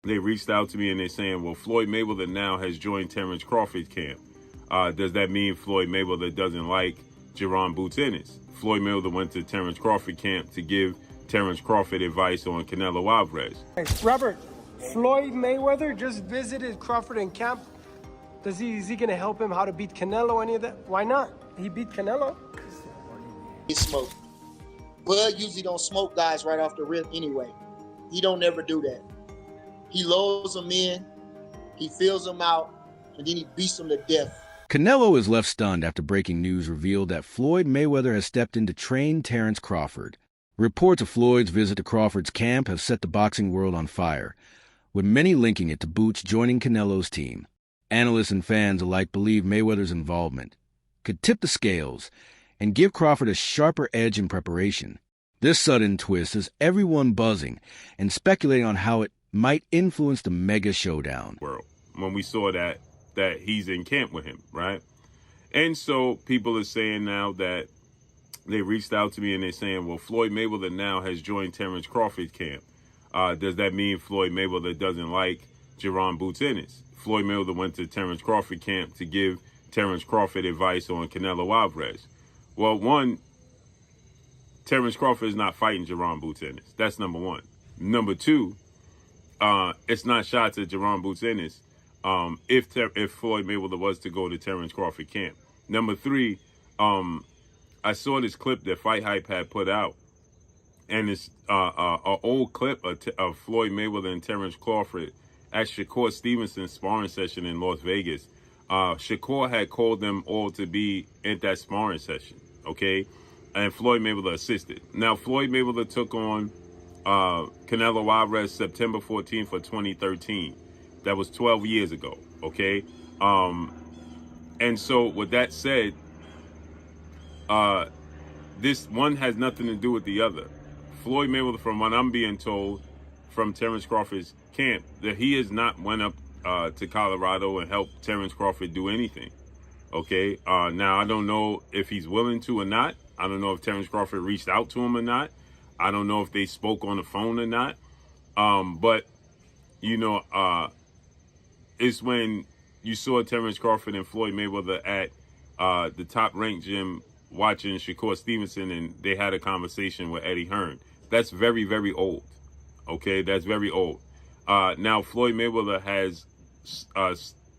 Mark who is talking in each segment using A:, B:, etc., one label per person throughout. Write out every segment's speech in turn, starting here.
A: they reached out to me and they're saying, well, Floyd Mayweather now has joined Terence Crawford's camp. Does that mean Floyd Mayweather doesn't like Jaron Boots Ennis? Floyd Mayweather went to Terence Crawford camp to give Terence Crawford advice on Canelo Álvarez.
B: Robert, Floyd Mayweather just visited Crawford in camp. Is he going to help him how to beat Canelo, any of that? Why not? He beat Canelo.
C: He smoked. Bud usually don't smoke guys right off the rip anyway. He don't never do that. He lulls them in, he fills them out, and then he beats them to death.
D: Canelo is left stunned after breaking news revealed that Floyd Mayweather has stepped in to train Terence Crawford. Reports of Floyd's visit to Crawford's camp have set the boxing world on fire, with many linking it to Boots joining Canelo's team. Analysts and fans alike believe Mayweather's involvement could tip the scales and give Crawford a sharper edge in preparation. This sudden twist has everyone buzzing and speculating on how it might influence the mega showdown.
A: When we saw that he's in camp with him, right? And so people are saying now that they reached out to me and they're saying, well, Floyd Mayweather now has joined Terence Crawford's camp. Does that mean Floyd Mayweather doesn't like Jaron Boots Ennis? Floyd Mayweather went to Terence Crawford camp to give Terence Crawford advice on Canelo Álvarez. Well, one, Terence Crawford is not fighting Jaron Boots Ennis. That's number one. Number two, it's not shots at Jaron Boots Ennis if Floyd Mayweather was to go to Terence Crawford camp. Number three, I saw this clip that Fight Hype had put out, and it's an old clip of Floyd Mayweather and Terence Crawford at Shakur Stevenson's sparring session in Las Vegas. Shakur had called them all to be at that sparring session, okay? And Floyd Mayweather assisted. Now, Floyd Mayweather took on Canelo Álvarez September 14th of 2013. That was 12 years ago, okay? And so with that said, this one has nothing to do with the other. Floyd Mayweather, from what I'm being told from Terence Crawford's camp, that he has not went up to Colorado and helped Terence Crawford do anything, okay? Now, I don't know if he's willing to or not. I don't know if Terence Crawford reached out to him or not. I don't know if they spoke on the phone or not. But, you know, it's when you saw Terence Crawford and Floyd Mayweather at the top-ranked gym watching Shakur Stevenson, and they had a conversation with Eddie Hearn. That's very, very old, okay? That's very old. Now, Floyd Mayweather has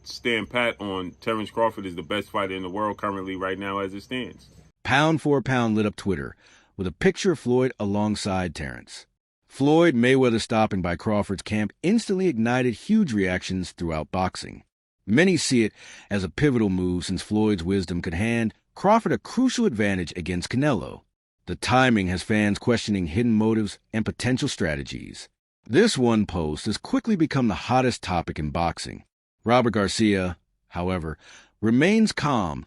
A: stand pat on Terence Crawford is the best fighter in the world currently right now as it stands.
D: Pound for pound lit up Twitter with a picture of Floyd alongside Terence. Floyd Mayweather stopping by Crawford's camp instantly ignited huge reactions throughout boxing. Many see it as a pivotal move since Floyd's wisdom could hand Crawford a crucial advantage against Canelo. The timing has fans questioning hidden motives and potential strategies. This one post has quickly become the hottest topic in boxing. Robert Garcia, however, remains calm,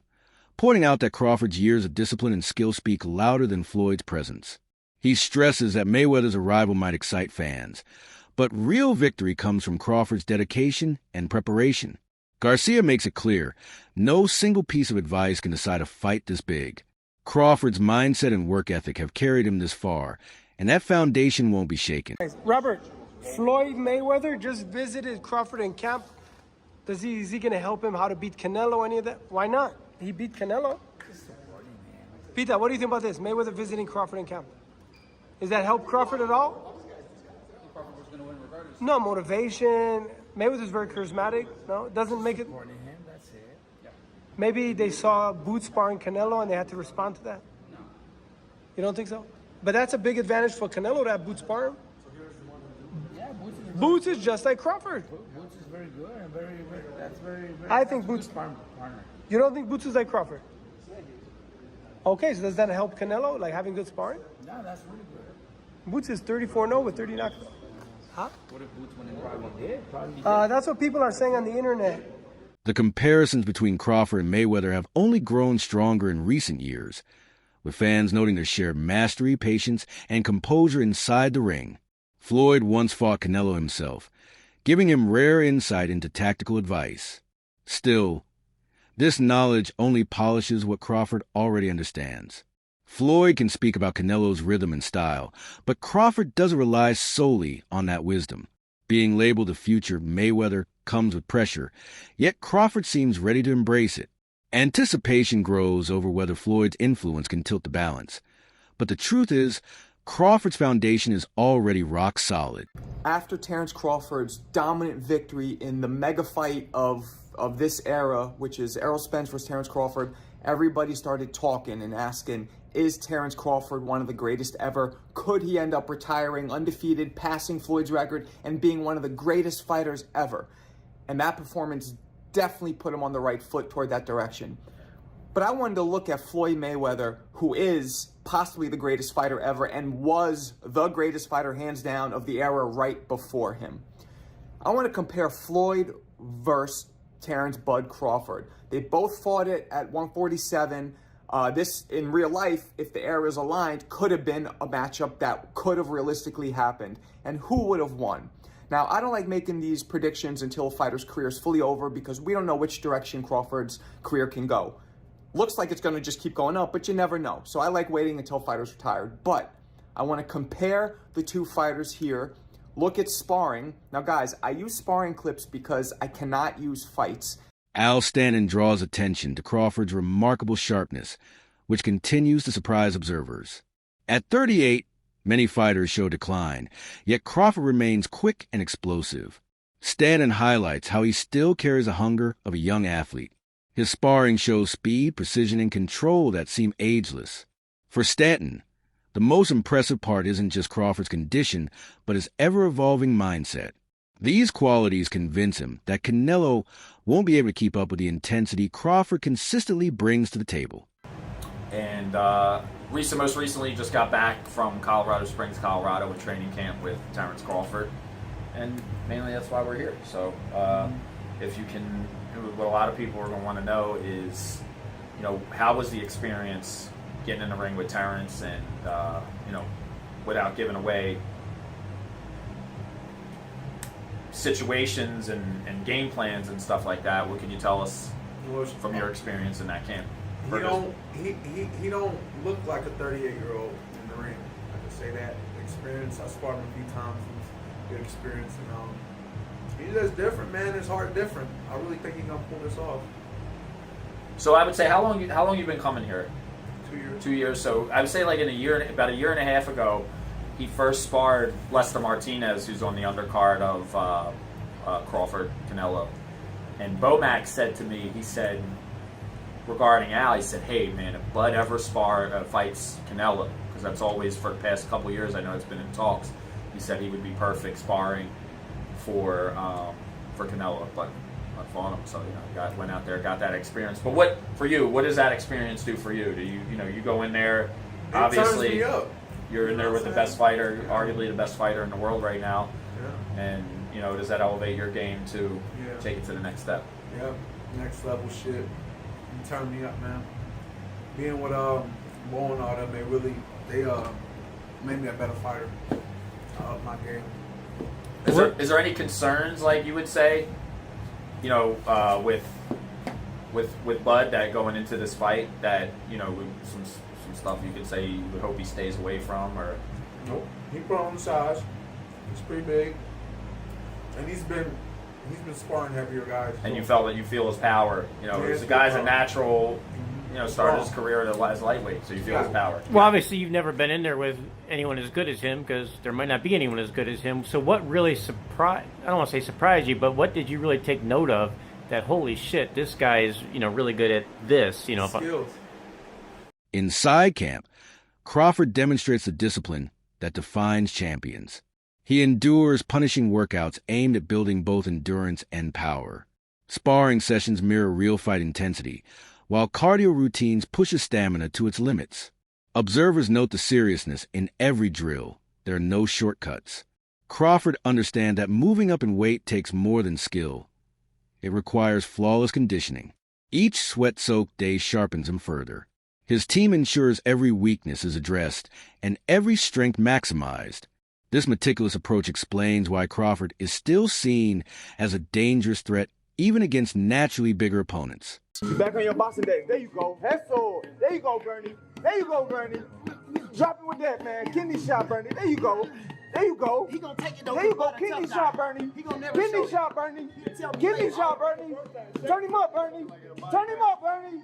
D: pointing out that Crawford's years of discipline and skill speak louder than Floyd's presence. He stresses that Mayweather's arrival might excite fans, but real victory comes from Crawford's dedication and preparation. Garcia makes it clear, no single piece of advice can decide a fight this big. Crawford's mindset and work ethic have carried him this far, and that foundation won't be shaken.
B: Robert, Floyd Mayweather just visited Crawford in camp. Is he going to help him how to beat Canelo, any of that? Why not? He beat Canelo. Pita, what do you think about this? Mayweather visiting Crawford in camp. Does that help Crawford at all? No, motivation. Mayweather's very charismatic. No, it doesn't make it. Maybe they saw Boots sparring Canelo and they had to respond to that. No. You don't think so? But that's a big advantage for Canelo to have Boots spar him.
E: Yeah,
B: Boots is just like Crawford.
E: Boots is very good and very.
B: I think Boots.
E: Partner.
B: You don't think Boots is like Crawford? Okay, so does that help Canelo, like having good sparring?
E: No, that's really good.
B: Boots is 34-0 with 30 knockouts. Huh?
E: What if Boots went in probably?
B: That's what people are saying on the internet.
D: The comparisons between Crawford and Mayweather have only grown stronger in recent years, with fans noting their shared mastery, patience, and composure inside the ring. Floyd once fought Canelo himself, giving him rare insight into tactical advice. Still, this knowledge only polishes what Crawford already understands. Floyd can speak about Canelo's rhythm and style, but Crawford doesn't rely solely on that wisdom. Being labeled a future Mayweather comes with pressure, yet Crawford seems ready to embrace it. Anticipation grows over whether Floyd's influence can tilt the balance. But the truth is, Crawford's foundation is already rock solid.
F: After Terence Crawford's dominant victory in the mega fight of this era, which is Errol Spence versus Terence Crawford, everybody started talking and asking, is Terence Crawford one of the greatest ever? Could he end up retiring undefeated, passing Floyd's record, and being one of the greatest fighters ever? And that performance definitely put him on the right foot toward that direction. But I wanted to look at Floyd Mayweather, who is possibly the greatest fighter ever and was the greatest fighter hands down of the era right before him. I want to compare Floyd versus Terence Bud Crawford. They both fought it at 147. This, in real life, if the eras aligned, could have been a matchup that could have realistically happened. And who would have won? Now, I don't like making these predictions until a fighter's career is fully over because we don't know which direction Crawford's career can go. Looks like it's going to just keep going up, but you never know. So I like waiting until fighters retired. But I want to compare the two fighters here, look at sparring. Now, guys, I use sparring clips because I cannot use fights.
D: Al Stanton draws attention to Crawford's remarkable sharpness, which continues to surprise observers. At 38, many fighters show decline, yet Crawford remains quick and explosive. Stanton highlights how he still carries the hunger of a young athlete. His sparring shows speed, precision, and control that seem ageless. For Stanton, the most impressive part isn't just Crawford's condition, but his ever-evolving mindset. These qualities convince him that Canelo won't be able to keep up with the intensity Crawford consistently brings to the table.
G: And most recently just got back from Colorado Springs, Colorado, with training camp with Terence Crawford. And mainly that's why we're here. So if you can, what a lot of people are going to want to know is, how was the experience getting in the ring with Terence and, without giving away situations and game plans and stuff like that. What can you tell us from your experience in that camp?
H: He don't look like a 38-year-old in the ring. I can say that. Experience. I sparred him a few times. Good experience, and he's just different, man. His heart different. I really think he's gonna pull this off.
G: So I would say, how long you been coming here?
H: 2 years.
G: 2 years. So I would say, like about a year and a half ago, he first sparred Lester Martinez, who's on the undercard of Crawford Canelo. And Bomac said to me, he said, regarding Al, he said, hey, man, if Bud ever fights Canelo, because that's always, for the past couple years, I know it's been in talks, he said he would be perfect sparring for Canelo, but I fought him, so went out there, got that experience. But what does that experience do for you? Do you go in there, obviously
H: it turns me up.
G: You're in there with the best fighter, arguably the best fighter in the world right now, and does that elevate your game to take it to the next step?
H: Yeah, next level shit. You turn me up, man. Being with Bo and all them, they made me a better fighter. I up my game.
G: Is there any concerns, like you would say, with Bud, that going into this fight, that some stuff you could say you would hope he stays away from, or?
H: Nope. He put on the size. He's pretty big, and he's been sparring heavier guys.
G: And you feel his power. The guy's a natural. Started his career as lightweight, so you feel his power.
I: Well, obviously you've never been in there with anyone as good as him, because there might not be anyone as good as him. So what really I don't want to say surprised you, but what did you really take note of that, holy shit, this guy is, really good at this,
H: Skills.
D: Inside camp, Crawford demonstrates the discipline that defines champions. He endures punishing workouts aimed at building both endurance and power. Sparring sessions mirror real fight intensity, while cardio routines push his stamina to its limits. Observers note the seriousness in every drill. There are no shortcuts. Crawford understands that moving up in weight takes more than skill. It requires flawless conditioning. Each sweat-soaked day sharpens him further. His team ensures every weakness is addressed and every strength maximized. This meticulous approach explains why Crawford is still seen as a dangerous threat even against naturally bigger opponents.
J: You back on your boxing days. There you go. That's all. There you go, Bernie. There you go, Bernie. Drop it with that, man. Kidney shot, Bernie. There you go. There you go.
C: He gonna take it though.
J: There you go. Kidney shot, Bernie.
C: He gonna never show
J: Kidney
C: it.
J: shot, Bernie.
C: Tell me
J: Kidney
C: later.
J: shot, Bernie. Turn him up, Bernie. Turn him up, Bernie.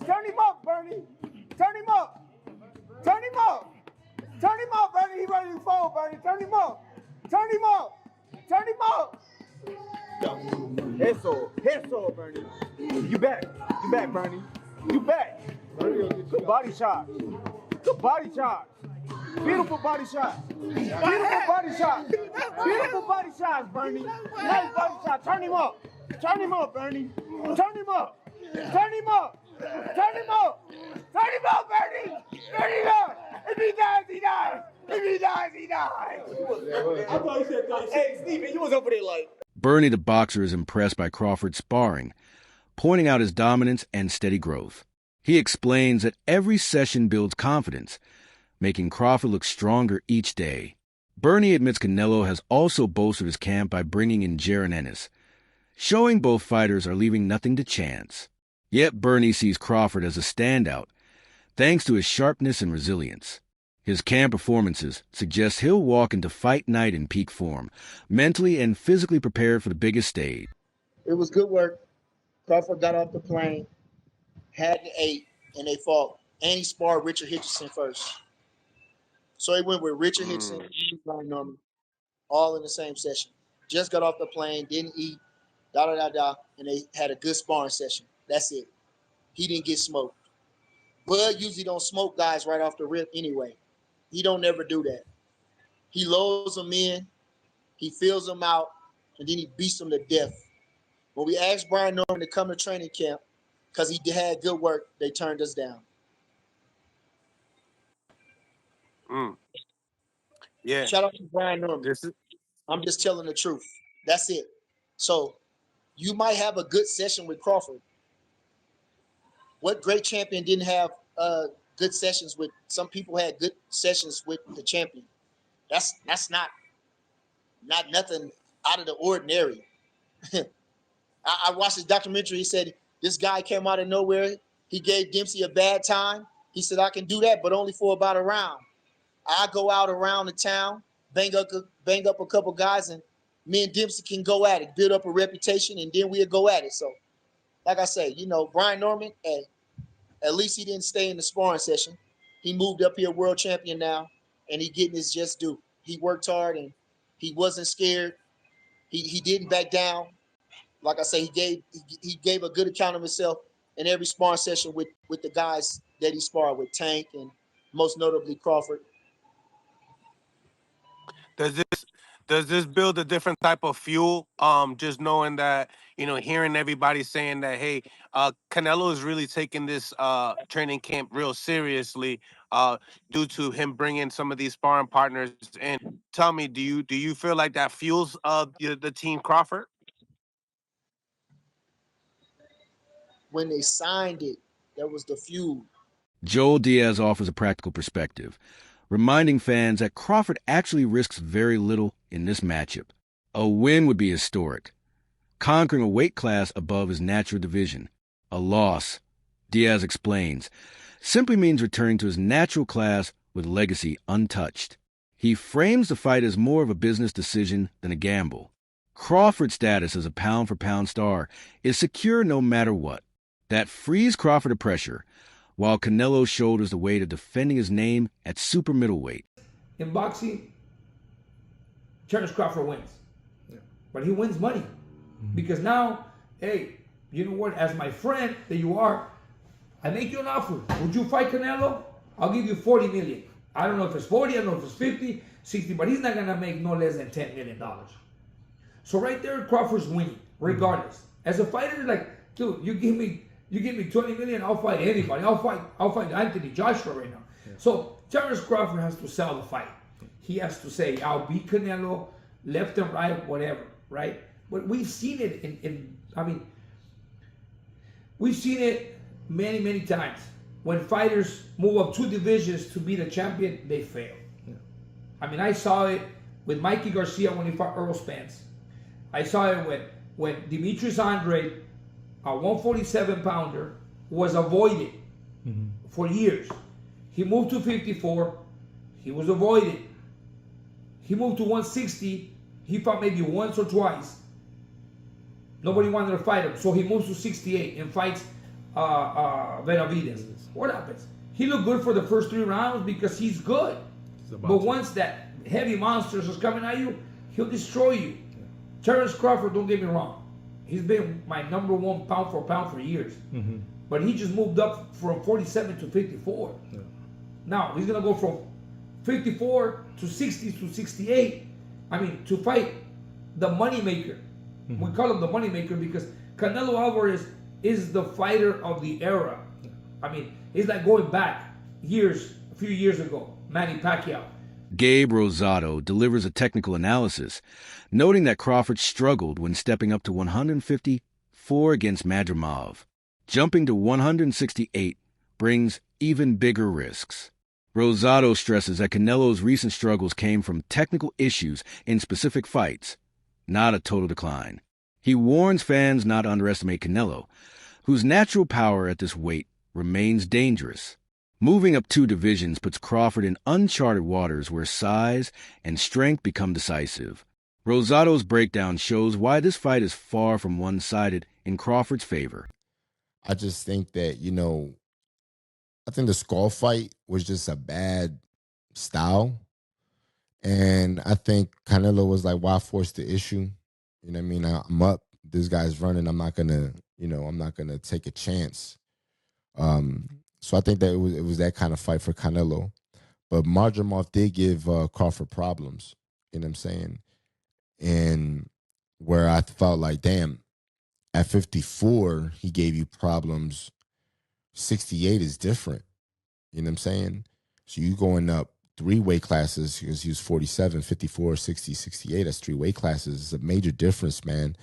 J: Turn him up, Bernie. Turn him up. Turn him up. Turn him up, Bernie. He ready to fall, Bernie. Turn him up. Turn him up. Turn him up. Eso, Bernie. You back. You back, Bernie. You back. Good body shot. Good body shot. Beautiful body shot. Beautiful body shot. Beautiful body shots, Bernie. Nice body shot. Turn him up. Turn him up, Bernie. Turn him up. Turn him up. Turn him up. Turn him up, Bernie. Turn him up. If he dies, he dies. If he dies, he dies. I thought you said, hey, Steven, you was over there like.
D: Bernie the boxer is impressed by Crawford's sparring, pointing out his dominance and steady growth. He explains that every session builds confidence, making Crawford look stronger each day. Bernie admits Canelo has also bolstered his camp by bringing in Jaron Ennis, showing both fighters are leaving nothing to chance. Yet Bernie sees Crawford as a standout, thanks to his sharpness and resilience. His camp performances suggest he'll walk into fight night in peak form, mentally and physically prepared for the biggest stage.
C: It was good work. Crawford got off the plane, had the 8, and they fought. And he sparred Richard Hitchison first. So he went with Richard Hitchison and Brian Norman, all in the same session. Just got off the plane, didn't eat, and they had a good sparring session. That's it. He didn't get smoked. Bud usually don't smoke guys right off the rip anyway. He don't never do that. He loads them in, he fills them out, and then he beats them to death. When we asked Brian Norman to come to training camp because he had good work, they turned us down.
K: Yeah.
C: Shout out to Brian Norman. I'm just telling the truth. That's it. So you might have a good session with Crawford. What great champion didn't have good sessions with? Some people had good sessions with the champion. That's not nothing out of the ordinary. I watched his documentary. He said this guy came out of nowhere. He gave Dempsey a bad time. He said, I can do that, but only for about a round. I go out around the town, bang up a couple guys, and me and Dempsey can go at it, build up a reputation, and then we'll go at it. So, like I say, Brian Norman, at least he didn't stay in the sparring session. He moved up here, world champion now, and he getting his just due. He worked hard, and he wasn't scared. He didn't back down. Like I say, he gave a good account of himself in every sparring session with the guys that he sparred with, Tank and most notably Crawford.
K: Does this build a different type of fuel? Just knowing that, hearing everybody saying that, hey, Canelo is really taking this training camp real seriously due to him bringing some of these sparring partners in. Tell me, do you feel like that fuels the team Crawford?
C: When they signed it, that was the fuel.
D: Joel Diaz offers a practical perspective, reminding fans that Crawford actually risks very little in this matchup. A win would be historic, conquering a weight class above his natural division. A loss, Diaz explains, simply means returning to his natural class with legacy untouched. He frames the fight as more of a business decision than a gamble. Crawford's status as a pound-for-pound star is secure no matter what. That frees Crawford of pressure, while Canelo shoulders the weight of defending his name at super middleweight.
E: In boxing, Terence Crawford wins. Yeah. But he wins money. Because now, hey, you know what, as my friend that you are, I make you an offer. Would you fight Canelo? I'll give you 40 million. I don't know if it's 40, I don't know if it's 50, 60, but he's not gonna make no less than $10 million. So right there, Crawford's winning, regardless. As a fighter, like, dude, you give me 20 million, I'll fight anybody. I'll fight Anthony Joshua right now. Yeah. So Terence Crawford has to sell the fight. He has to say, I'll beat Canelo, left and right, whatever, right? But we've seen it we've seen it many, many times. When fighters move up 2 divisions to be the champion, they fail. Yeah. I saw it with Mikey Garcia when he fought Earl Spence. I saw it when Demetrius Andrade, a 147-pounder, was avoided for years. He moved to 54. He was avoided. He moved to 160. He fought maybe once or twice. Nobody wanted to fight him, so he moves to 68 and fights Benavidez. What happens? He looked good for the first 3 rounds because he's good. But once that heavy monster is coming at you, he'll destroy you. Yeah. Terence Crawford, don't get me wrong, he's been my #1 pound for pound for years. Mm-hmm. But he just moved up from 47 to 54. Yeah. Now he's gonna go from 54 to 60 to 68. I mean, to fight the moneymaker. Mm-hmm. We call him the moneymaker because Canelo Álvarez is the fighter of the era. Yeah. I mean, it's like going back years, a few years ago, Manny Pacquiao.
D: Gabe Rosado delivers a technical analysis, noting that Crawford struggled when stepping up to 154 against Madrimov. Jumping to 168 brings even bigger risks. Rosado stresses that Canelo's recent struggles came from technical issues in specific fights, not a total decline. He warns fans not to underestimate Canelo, whose natural power at this weight remains dangerous. Moving up 2 divisions puts Crawford in uncharted waters where size and strength become decisive. Rosado's breakdown shows why this fight is far from one-sided in Crawford's favor.
L: I just think that, I think the Skull fight was just a bad style. And I think Canelo was like, why force the issue? You know what I mean? I'm up. This guy's running. I'm not going to take a chance. So I think that it was that kind of fight for Canelo. But Madrimov did give Crawford problems, you know what I'm saying? And where I felt like, damn, at 54, he gave you problems. 68 is different, you know what I'm saying? So you going up 3 weight classes, because he was 47, 54, 60, 68, that's 3 weight classes. It's a major difference, man.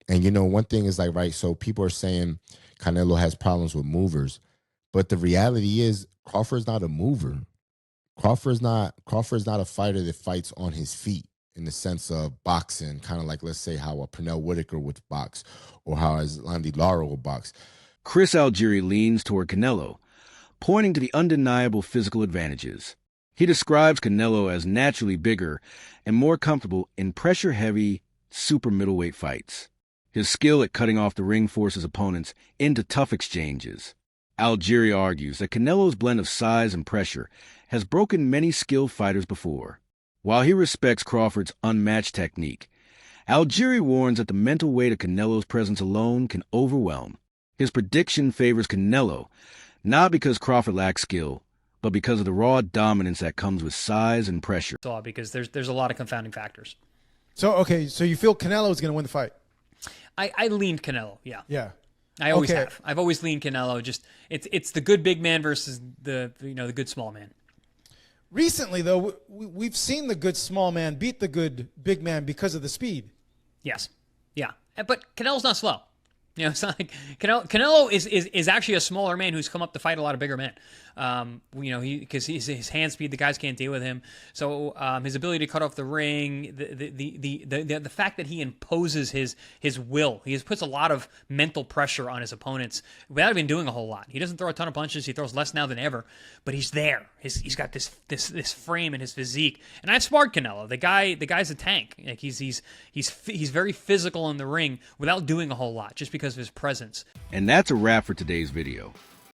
L: And one thing is like, right, so people are saying Canelo has problems with movers. But the reality is, Crawford's not a mover. Crawford's not a fighter that fights on his feet in the sense of boxing, kind of like, let's say, how a Pernell Whitaker would box or how Landy Lara would box.
D: Chris Algieri leans toward Canelo, pointing to the undeniable physical advantages. He describes Canelo as naturally bigger and more comfortable in pressure-heavy, super middleweight fights. His skill at cutting off the ring forces opponents into tough exchanges. Algieri argues that Canelo's blend of size and pressure has broken many skilled fighters before. While he respects Crawford's unmatched technique, Algieri warns that the mental weight of Canelo's presence alone can overwhelm. His prediction favors Canelo, not because Crawford lacks skill, but because of the raw dominance that comes with size and pressure.
M: Because there's a lot of confounding factors.
N: So you feel Canelo is going to win the fight?
M: I leaned Canelo, yeah.
N: Yeah.
M: I always have. I've always leaned Canelo. Just it's the good big man versus the good small man.
N: Recently, though, we've seen the good small man beat the good big man because of the speed.
M: Yes, yeah, but Canelo's not slow. It's not like Canelo is actually a smaller man who's come up to fight a lot of bigger men. Because his hand speed, the guys can't deal with him. So his ability to cut off the ring, the fact that he imposes his will, he puts a lot of mental pressure on his opponents without even doing a whole lot. He doesn't throw a ton of punches. He throws less now than ever, but he's there. He's got this frame and his physique. And I've sparred Canelo. The guy's a tank. Like he's very physical in the ring without doing a whole lot, just because of his presence.
D: And that's a wrap for today's video.